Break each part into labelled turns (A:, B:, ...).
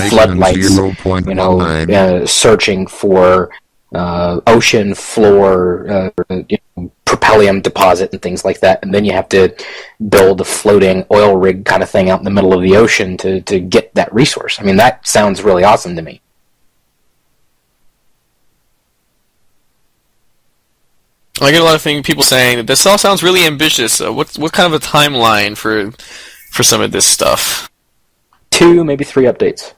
A: floodlights, searching for ocean floor, propellium deposit and things like that, and then you have to build a floating oil rig kind of thing out in the middle of the ocean to get that resource. I mean, that sounds really awesome to me.
B: I get a lot of people saying that this all sounds really ambitious. What kind of a timeline for some of this stuff? 2,
A: maybe 3 updates.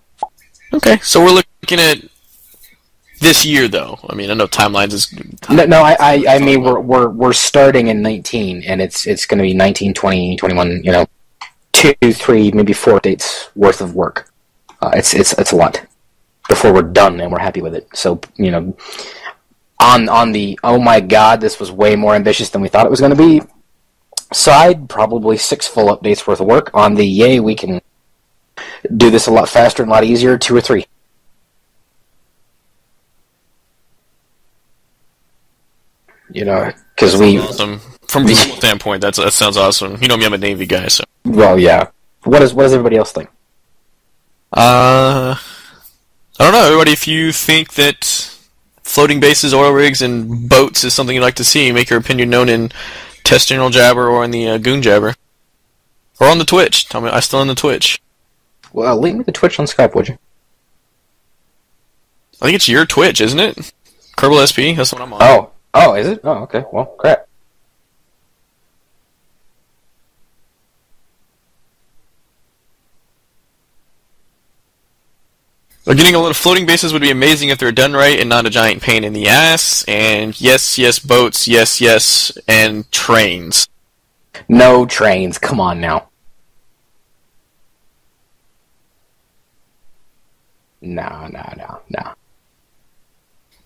B: Okay, so we're looking at this year, though. I mean, I know timelines is...
A: No, I mean, we're starting in 19, and it's going to be 19, 20, 21, 2, 3, maybe 4 updates worth of work. It's a lot before we're done and we're happy with it. So, on the, oh my god, this was way more ambitious than we thought it was going to be side, probably 6 full updates worth of work. On the, yay, we can do this a lot faster and a lot easier, 2 or 3. Because we...
B: Awesome. From a standpoint, that sounds awesome. You know me, I'm a Navy guy, so...
A: Well, yeah. What does everybody else think?
B: I don't know, everybody, if you think that floating bases, oil rigs, and boats is something you'd like to see, make your opinion known in Test General Jabber or in the Goon Jabber. Or on the Twitch. Tell me, I'm still on the Twitch.
A: Well, link me the Twitch on Skype, would you?
B: I think it's your Twitch, isn't it? Kerbal SP, that's what I'm on.
A: Oh, is it? Oh, okay. Well, crap.
B: Getting a lot of floating bases would be amazing if they're done right and not a giant pain in the ass. And yes, boats, yes, and trains.
A: No trains, come on now. No.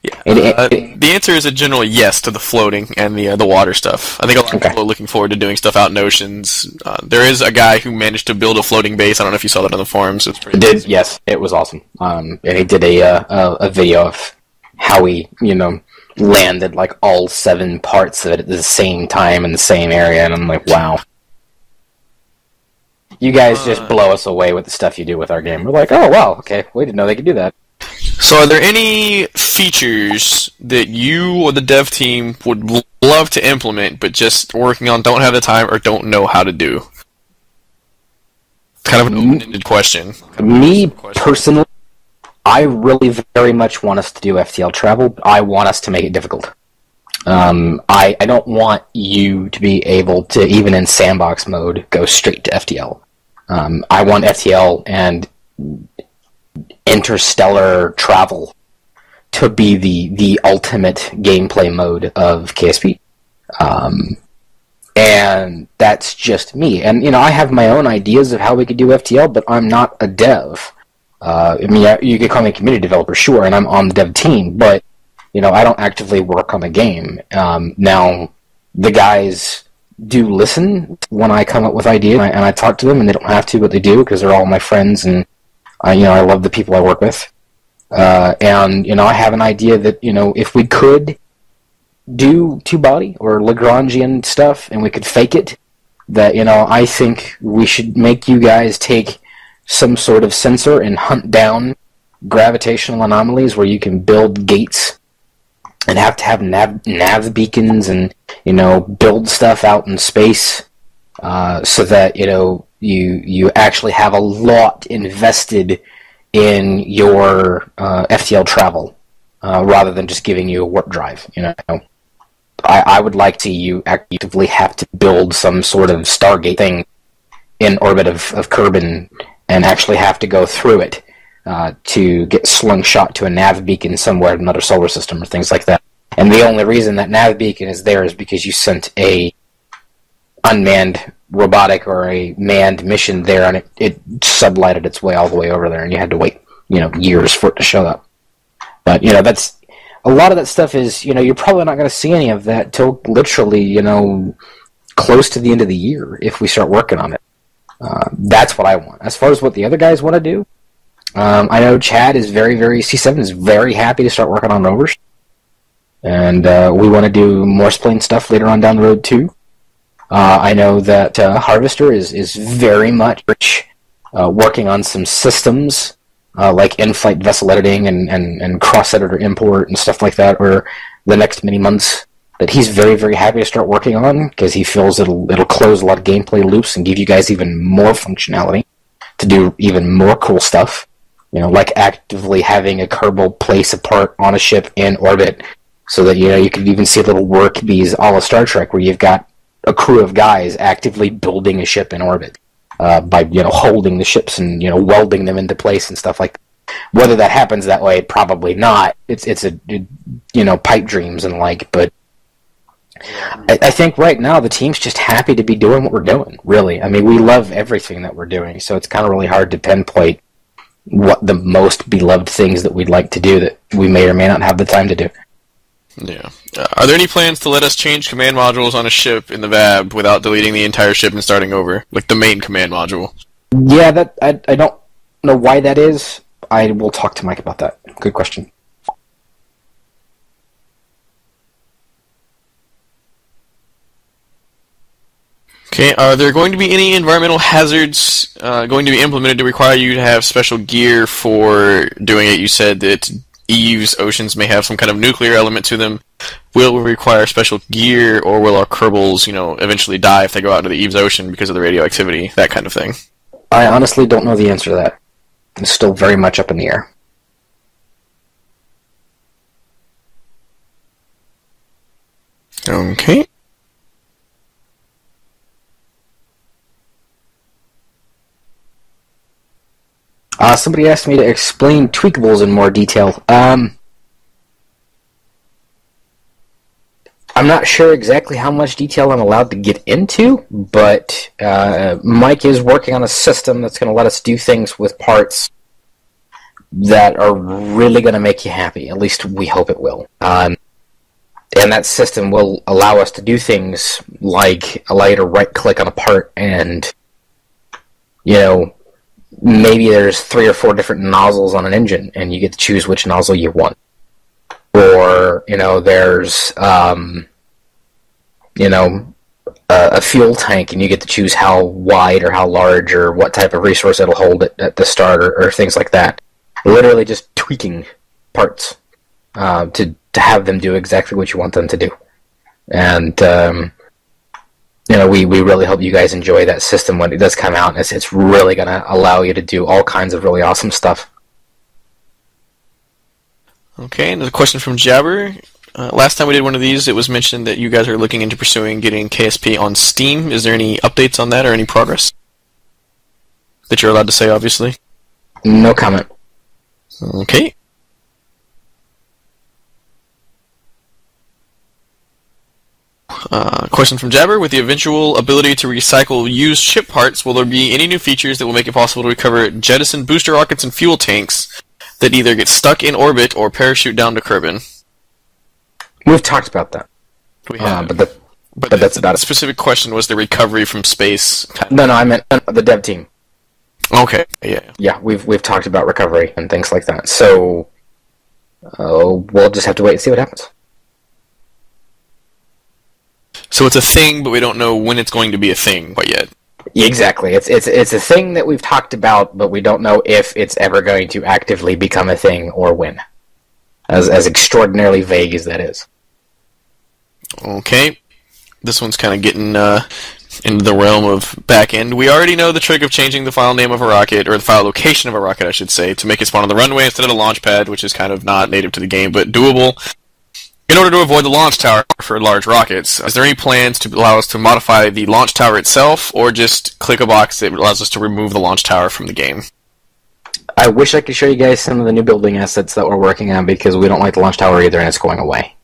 B: Yeah. The answer is a general yes to the floating and the water stuff. I think a lot of people are looking forward to doing stuff out in oceans. There is a guy who managed to build a floating base. I don't know if you saw that on the forums. It's pretty amazing.
A: Yes, it was awesome. And he did a video of how he, landed like all 7 parts of it at the same time in the same area, and I'm like, wow. You guys just blow us away with the stuff you do with our game. We're like, oh, wow, okay, we didn't know they could do that.
B: So are there any features that you or the dev team would love to implement, but just working on, don't have the time, or don't know how to do? It's kind of an open-ended question.
A: Me, personally, I really very much want us to do FTL travel, but I want us to make it difficult. I don't want you to be able to, even in sandbox mode, go straight to FTL. I want FTL and interstellar travel to be the ultimate gameplay mode of KSP. And that's just me. And, I have my own ideas of how we could do FTL, but I'm not a dev. You could call me a community developer, sure, and I'm on the dev team, but, I don't actively work on the game. Now, the guys do listen when I come up with ideas, and I talk to them, and they don't have to, but they do, because they're all my friends, and I love the people I work with. And, I have an idea that, if we could do two-body or Lagrangian stuff, and we could fake it, that, I think we should make you guys take some sort of sensor and hunt down gravitational anomalies where you can build gates and have to have nav beacons and, build stuff out in space, so that, you actually have a lot invested in your FTL travel, rather than just giving you a warp drive. I would like to you actively have to build some sort of Stargate thing in orbit of Kerbin and actually have to go through it to get slung-shot to a nav beacon somewhere in another solar system or things like that. And the only reason that nav beacon is there is because you sent a unmanned robotic or a manned mission there, and it sublighted its way all the way over there, and you had to wait, years for it to show up. But, that's... A lot of that stuff is, you're probably not going to see any of that till literally, close to the end of the year if we start working on it. That's what I want. As far as what the other guys want to do, I know Chad is C7 is very happy to start working on rovers. And we want to do Morse plane stuff later on down the road, too. I know that Harvester is very much working on some systems like in-flight vessel editing and cross-editor import and stuff like that, or the next many months, that he's very, very happy to start working on, because he feels it'll close a lot of gameplay loops and give you guys even more functionality to do even more cool stuff. Like actively having a Kerbal place a part on a ship in orbit, so that you could even see little work bees a la Star Trek, where you've got a crew of guys actively building a ship in orbit by holding the ships and welding them into place and stuff like that. Whether that happens that way, probably not. It's a pipe dreams and like, but I think right now the team's just happy to be doing what we're doing, really. I mean, we love everything that we're doing, so it's kind of really hard to pinpoint what the most beloved things that we'd like to do that we may or may not have the time to do.
B: Yeah. Are there any plans to let us change command modules on a ship in the VAB without deleting the entire ship and starting over? Like the main command module?
A: Yeah, that I don't know why that is. I will talk to Mike about that. Good question.
B: Okay, are there going to be any environmental hazards going to be implemented to require you to have special gear for doing it? You said that Eve's oceans may have some kind of nuclear element to them. Will we require special gear, or will our Kerbals, eventually die if they go out into the Eve's ocean because of the radioactivity? That kind of thing.
A: I honestly don't know the answer to that. It's still very much up in the air.
B: Okay.
A: Somebody asked me to explain tweakables in more detail. I'm not sure exactly how much detail I'm allowed to get into, but Mike is working on a system that's going to let us do things with parts that are really going to make you happy. At least we hope it will. And that system will allow us to do things like allow you to right-click on a part and, maybe there's 3 or 4 different nozzles on an engine, and you get to choose which nozzle you want. Or, there's, a fuel tank, and you get to choose how wide or how large or what type of resource it'll hold at the start, or things like that. Literally just tweaking parts to have them do exactly what you want them to do. And, we really hope you guys enjoy that system when it does come out. It's really going to allow you to do all kinds of really awesome stuff.
B: Okay, another question from Jabber. Last time we did one of these, it was mentioned that you guys are looking into pursuing getting KSP on Steam. Is there any updates on that or any progress that you're allowed to say, obviously?
A: No comment.
B: Okay. Question from Jabber. With the eventual ability to recycle used ship parts, will there be any new features that will make it possible to recover jettisoned booster rockets and fuel tanks that either get stuck in orbit or parachute down to Kerbin?
A: We've talked about that.
B: We have.
A: But that's about it.
B: The specific question was the recovery from space.
A: No, I meant the dev team.
B: Okay, yeah.
A: Yeah, we've talked about recovery and things like that. So we'll just have to wait and see what happens.
B: So it's a thing, but we don't know when it's going to be a thing quite yet.
A: Exactly. It's a thing that we've talked about, but we don't know if it's ever going to actively become a thing or when. As extraordinarily vague as that is.
B: Okay. This one's kind of getting into the realm of back-end. We already know the trick of changing the file name of a rocket, or the file location of a rocket, I should say, to make it spawn on the runway instead of the launch pad, which is kind of not native to the game, but doable. In order to avoid the launch tower for large rockets, is there any plans to allow us to modify the launch tower itself, or just click a box that allows us to remove the launch tower from the game?
A: I wish I could show you guys some of the new building assets that we're working on, because we don't like the launch tower either, and it's going away.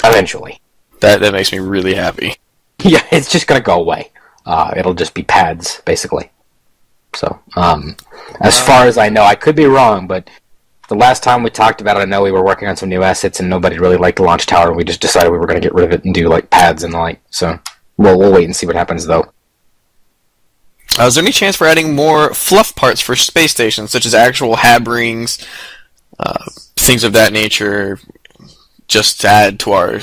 A: Eventually.
B: That makes me really happy.
A: Yeah, it's just going to go away. It'll just be pads, basically. So, as far as I know, I could be wrong, but the last time we talked about it, I know we were working on some new assets, and nobody really liked the launch tower, and we just decided we were going to get rid of it and do, pads and the like. So, we'll wait and see what happens, though.
B: Is there any chance for adding more fluff parts for space stations, such as actual hab rings, things of that nature, just to add to our...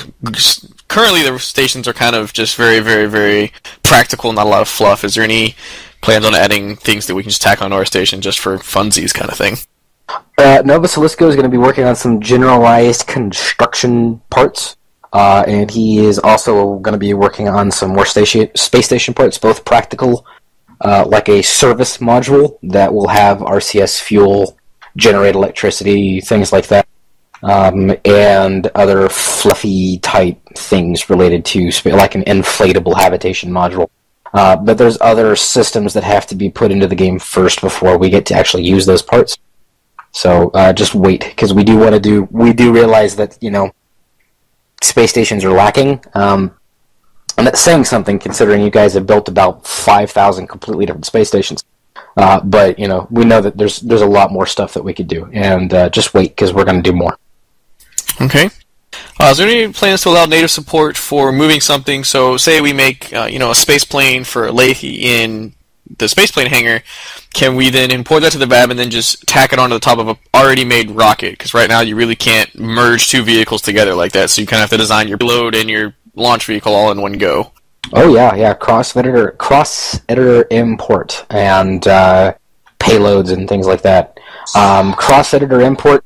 B: Currently, the stations are kind of just very, very, very practical, not a lot of fluff. Is there any plans on adding things that we can just tack on our station just for funsies kind of thing.
A: Nova Salisco is going to be working on some generalized construction parts, and he is also going to be working on some more space station parts, both practical, like a service module that will have RCS fuel, generate electricity, things like that, and other fluffy type things related to like an inflatable habitation module. But there's other systems that have to be put into the game first before we get to actually use those parts. So just wait, because we do realize that, space stations are lacking. And that's saying something, considering you guys have built about 5,000 completely different space stations. But, we know that there's a lot more stuff that we could do. And just wait, because we're going to do more.
B: Okay. Is there any plans to allow native support for moving something? So, say we make, a space plane for Leahy in the spaceplane hangar. Can we then import that to the VAB and then just tack it onto the top of a already made rocket? Because right now you really can't merge two vehicles together like that, so you kind of have to design your payload and your launch vehicle all in one go.
A: Oh yeah, cross editor import and payloads and things like that. Cross editor import.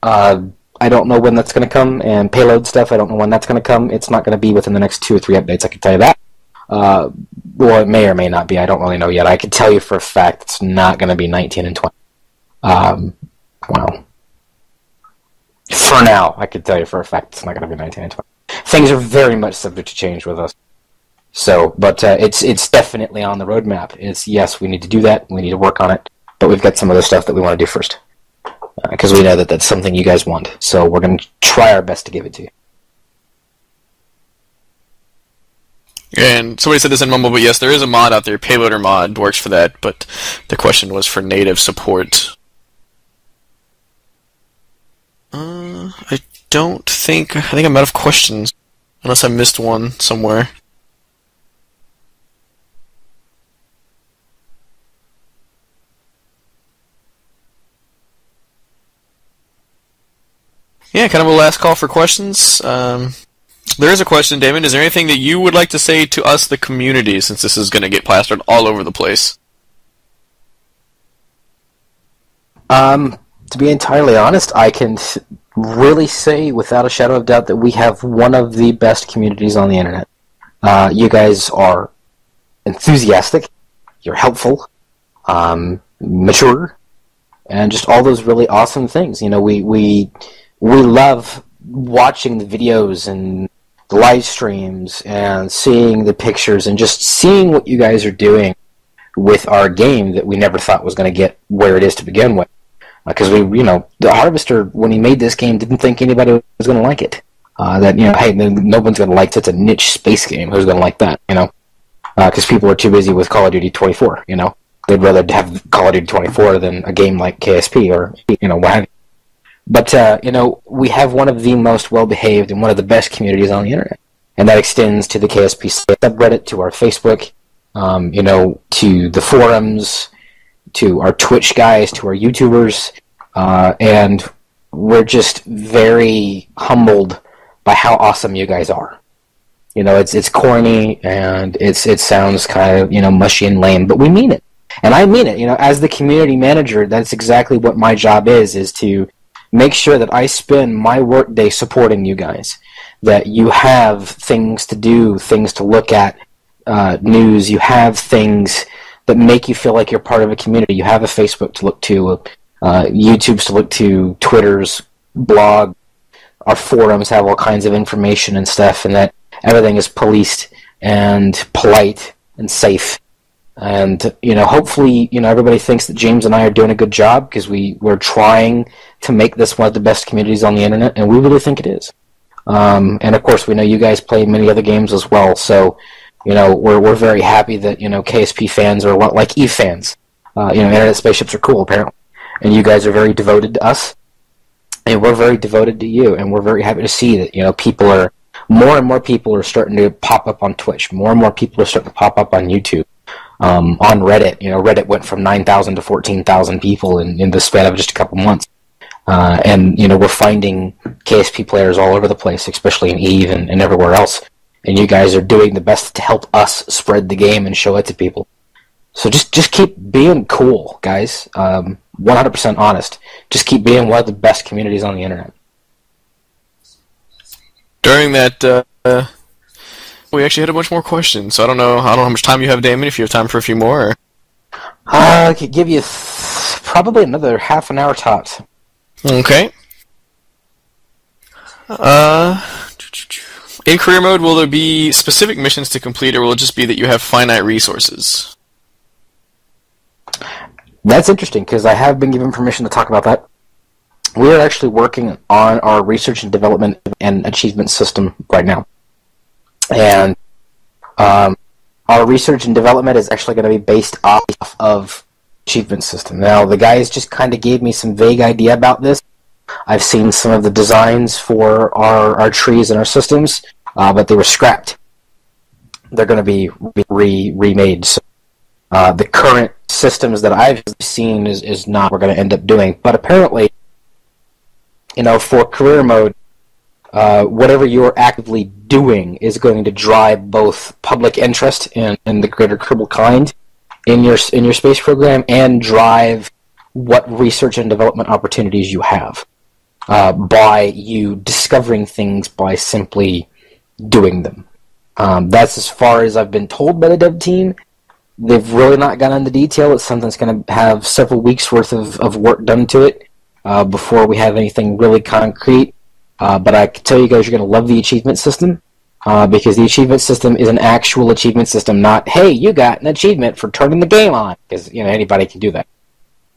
A: I don't know when that's going to come, and payload stuff, I don't know when that's going to come. It's not going to be within the next 2 or 3 updates, I can tell you that. Well, it may or may not be. I don't really know yet. I can tell you for a fact it's not going to be 19 and 20. Well, for now, I can tell you for a fact it's not going to be 19 and 20. Things are very much subject to change with us. So, but it's definitely on the roadmap. Yes, we need to do that. We need to work on it. But we've got some other stuff that we want to do first. Because we know that that's something you guys want. So we're going to try our best to give it to you.
B: And somebody said this in Mumble, but yes, there is a mod out there. Payloader mod works for that, but the question was for native support. I think I'm out of questions. Unless I missed one somewhere. Yeah, kind of a last call for questions. There is a question, Damon. Is there anything that you would like to say to us, the community, since this is going to get plastered all over the place?
A: To be entirely honest, I can really say without a shadow of doubt that we have one of the best communities on the internet. You guys are enthusiastic, you're helpful, mature, and just all those really awesome things. We love watching the videos and the live streams and seeing the pictures and just seeing what you guys are doing with our game that we never thought was going to get where it is to begin with. Because the Harvester, when he made this game, didn't think anybody was going to like it. Hey, no one's going to like such a niche space game. Who's going to like that, Because people are too busy with Call of Duty 24, They'd rather have Call of Duty 24 than a game like KSP or, what have you. But, we have one of the most well-behaved and one of the best communities on the internet. And that extends to the KSP subreddit, to our Facebook, to the forums, to our Twitch guys, to our YouTubers. And we're just very humbled by how awesome you guys are. It's corny and it sounds kind of, mushy and lame, but we mean it. And I mean it. As the community manager, that's exactly what my job is to make sure that I spend my workday supporting you guys, that you have things to do, things to look at, news, you have things that make you feel like you're part of a community. You have a Facebook to look to, YouTube's to look to, Twitter's, blog, our forums have all kinds of information and stuff, and that everything is policed and polite and safe. And, hopefully, everybody thinks that James and I are doing a good job, because we're trying to make this one of the best communities on the internet, and we really think it is. And, of course, we know you guys play many other games as well, so, we're very happy that, KSP fans are a lot like EVE fans. Internet spaceships are cool, apparently. And you guys are very devoted to us, and we're very devoted to you, and we're very happy to see that, more and more people are starting to pop up on Twitch. More and more people are starting to pop up on YouTube. On Reddit, Reddit went from 9,000 to 14,000 people in the span of just a couple months. And, we're finding KSP players all over the place, especially in EVE and everywhere else. And you guys are doing the best to help us spread the game and show it to people. So just keep being cool, guys. 100% honest. Just keep being one of the best communities on the internet.
B: During that, we actually had a bunch more questions. So I don't know how much time you have, Damon. If you have time for a few more.
A: I could give you probably another half an hour tops.
B: Okay. In career mode, will there be specific missions to complete, or will it just be that you have finite resources?
A: That's interesting, because I have been given permission to talk about that. We are actually working on our research and development and achievement system right now. And our research and development is actually going to be based off of achievement system. Now, the guys just kind of gave me some vague idea about this. I've seen some of the designs for our trees and our systems, but they were scrapped. They're going to be remade. So, the current systems that I've seen is not what we're going to end up doing. But apparently, for career mode, whatever you're actively doing is going to drive both public interest in the greater Kerbal kind in your space program, and drive what research and development opportunities you have by you discovering things by simply doing them. That's as far as I've been told by the dev team. They've really not gone into detail. It's something that's going to have several weeks worth of work done to it before we have anything really concrete. But I can tell you guys, you're going to love the achievement system, because the achievement system is an actual achievement system, not, hey, you got an achievement for turning the game on, because anybody can do that.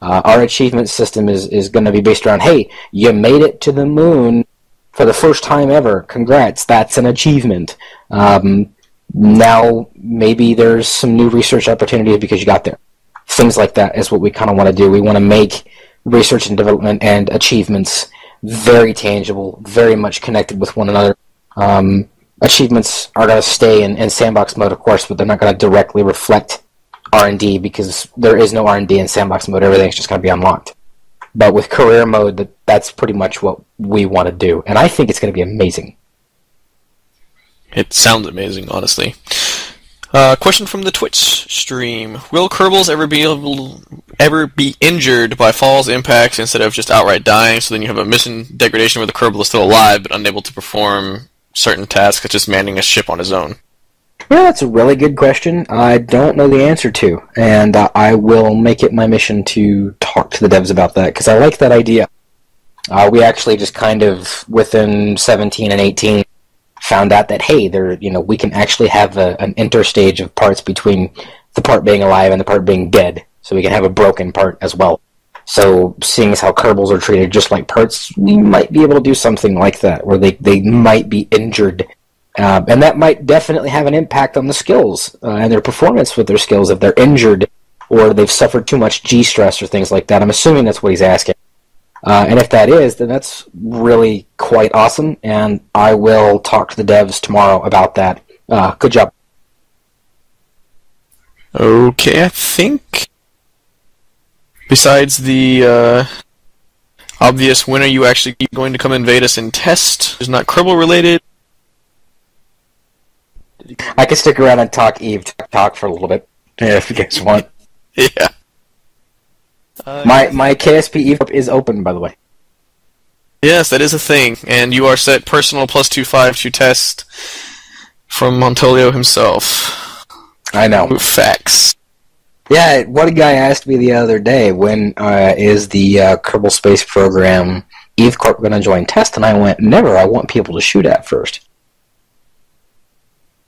A: Our achievement system is going to be based around, hey, you made it to the moon for the first time ever. Congrats, that's an achievement. Now maybe there's some new research opportunities because you got there. Things like that is what we kind of want to do. We want to make research and development and achievements very tangible, very much connected with one another. Achievements are going to stay in sandbox mode, of course, but they're not going to directly reflect R&D, because there is no R&D in sandbox mode. Everything's just going to be unlocked. But with career mode, that's pretty much what we want to do, and I think it's going to be amazing.
B: It sounds amazing, honestly. Question from the Twitch stream: will Kerbals ever be injured by falls, impacts, instead of just outright dying? So then you have a mission degradation where the Kerbal is still alive but unable to perform certain tasks, such as manning a ship on his own.
A: Yeah, that's a really good question. I don't know the answer to, and I will make it my mission to talk to the devs about that, because I like that idea. We actually just kind of, within 17 and 18, found out that, hey, we can actually have an interstage of parts between the part being alive and the part being dead, so we can have a broken part as well. So, seeing as how Kerbals are treated just like parts, we might be able to do something like that, where they might be injured. And that might definitely have an impact on the skills and their performance with their skills if they're injured or they've suffered too much G-stress or things like that. I'm assuming that's what he's asking. And if that is, then that's really quite awesome, and I will talk to the devs tomorrow about that. Good job.
B: Okay, I think besides the obvious, when are you actually going to come invade us and test? It's not Kerbal related.
A: I can stick around and talk talk for a little bit, if you guys want.
B: Yeah.
A: My KSP Eve is open, by the way.
B: Yes, that is a thing, and you are set personal +25 to test from Montolio himself.
A: I know.
B: Facts.
A: Yeah, one guy asked me the other day, when is the Kerbal Space Program Eve Corp going to join test? And I went, never. I want people to shoot at first.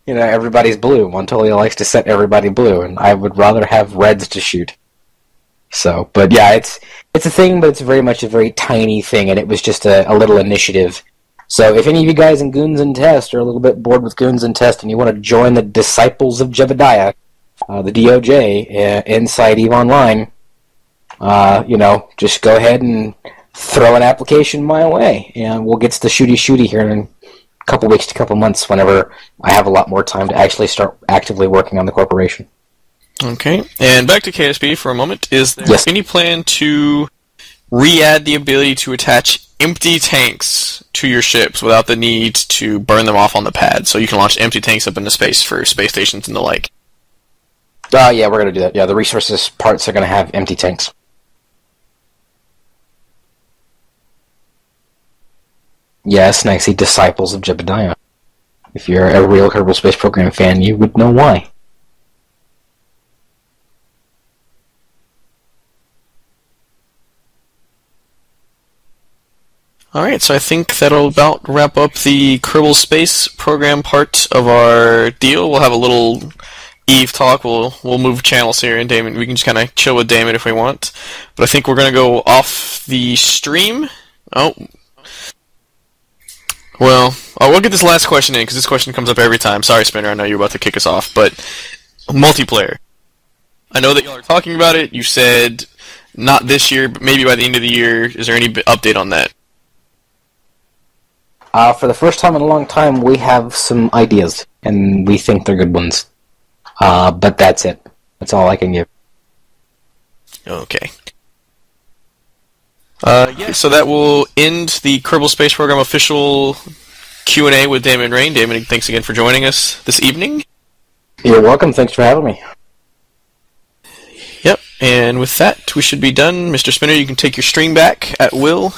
A: Everybody's blue. Montolio likes to set everybody blue, and I would rather have reds to shoot. So, but yeah, it's a thing, but it's very much a very tiny thing, and it was just a little initiative. So if any of you guys in Goons and Test are a little bit bored with Goons and Test and you want to join the Disciples of Jebediah, the DOJ, inside EVE Online, just go ahead and throw an application my way, and we'll get to the shooty here in a couple weeks to a couple months, whenever I have a lot more time to actually start actively working on the corporation.
B: Okay, and back to KSP for a moment. Is there any plan to re-add the ability to attach empty tanks to your ships without the need to burn them off on the pad, so you can launch empty tanks up into space for space stations and the like?
A: Yeah, we're gonna do that. Yeah, the resources parts are gonna have empty tanks. Yes, Nexy, disciples of Jebediah. If you're a real Kerbal Space Program fan, you would know why.
B: Alright, so I think that'll about wrap up the Kerbal Space Program part of our deal. We'll have a little Eve talk. We'll move channels here, and Damon, we can just kind of chill with Damon if we want. But I think we're going to go off the stream. Oh. Well, we'll get this last question in, because this question comes up every time. Sorry, Spinner, I know you're about to kick us off, but multiplayer. I know that y'all are talking about it. You said not this year, but maybe by the end of the year. Is there any update on that?
A: For the first time in a long time, we have some ideas, and we think they're good ones. But that's it. That's all I can give.
B: Okay. Yeah, so that will end the Kerbal Space Program official Q&A with Damien Ryan. Damien, thanks again for joining us this evening.
A: You're welcome. Thanks for having me.
B: Yep, and with that, we should be done. Mr. Spinner, you can take your stream back at will.